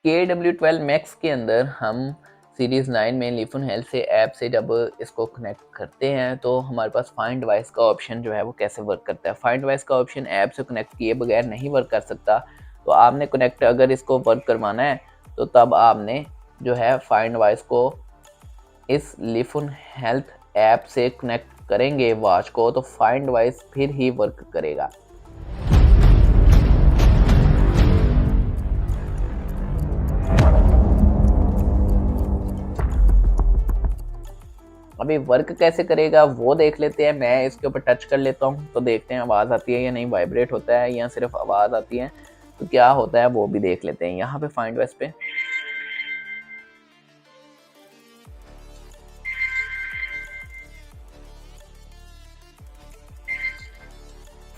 KW12 max के अंदर हम सीरीज़ 9 में लिफुन हेल्थ से ऐप से जब इसको कनेक्ट करते हैं तो हमारे पास फाइंड डिवाइस का ऑप्शन जो है वो कैसे वर्क करता है। फाइंड डिवाइस का ऑप्शन ऐप से कनेक्ट किए बगैर नहीं वर्क कर सकता। तो आपने कनेक्ट अगर इसको वर्क करवाना है तो तब आपने जो है फाइंड डिवाइस को इस लिफुन हेल्थ ऐप से कनेक्ट करेंगे वॉच को, तो फाइंड डिवाइस फिर ही वर्क करेगा। अभी वर्क कैसे करेगा वो देख लेते हैं। मैं इसके ऊपर टच कर लेता हूँ तो देखते हैं आवाज़ आती है या नहीं, वाइब्रेट होता है या सिर्फ आवाज़ आती है, तो क्या होता है वो भी देख लेते हैं। यहाँ पे फाइंड डिवाइस पे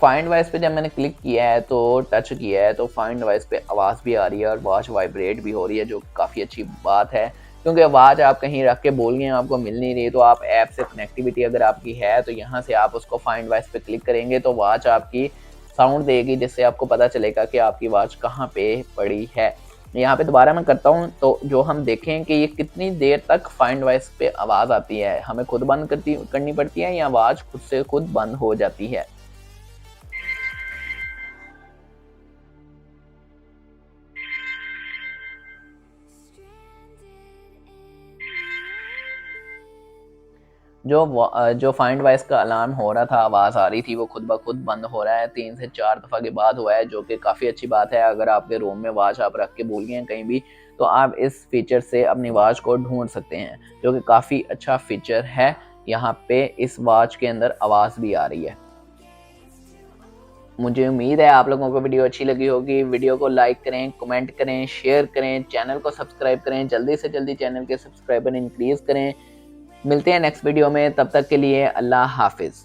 फाइंड डिवाइस पे जब मैंने क्लिक किया है तो टच किया है तो फाइंड डिवाइस पे आवाज़ भी आ रही है और वॉच वाइब्रेट भी हो रही है, जो काफ़ी अच्छी बात है। क्योंकि आवाज़ आप कहीं रख के बोल गए हैं, आपको मिल नहीं रही, तो आप ऐप से कनेक्टिविटी अगर आपकी है तो यहाँ से आप उसको फाइंड डिवाइस पे क्लिक करेंगे तो वॉच आपकी साउंड देगी, जिससे आपको पता चलेगा कि आपकी वॉच कहाँ पे पड़ी है। यहाँ पे दोबारा मैं करता हूँ तो जो हम देखें कि ये कितनी देर तक फाइंड डिवाइस पे आवाज़ आती है, हमें खुद बंद करनी पड़ती है या आवाज़ खुद से खुद बंद हो जाती है। जो फाइंड डिवाइस का अलार्म हो रहा था, आवाज़ आ रही थी, वो खुद ब खुद बंद हो रहा है। 3 से 4 दफ़ा के बाद हुआ है, जो कि काफ़ी अच्छी बात है। अगर आपके रूम में वॉच आप रख के भूल गए हैं कहीं भी, तो आप इस फीचर से अपनी वॉच को ढूंढ सकते हैं, जो कि काफ़ी अच्छा फीचर है। यहाँ पे इस वॉच के अंदर आवाज़ भी आ रही है। मुझे उम्मीद है आप लोगों को वीडियो अच्छी लगी होगी। वीडियो को लाइक करें, कमेंट करें, शेयर करें, चैनल को सब्सक्राइब करें, जल्दी से जल्दी चैनल के सब्सक्राइबर इंक्रीज़ करें। मिलते हैं नेक्स्ट वीडियो में, तब तक के लिए अल्लाह हाफिज़।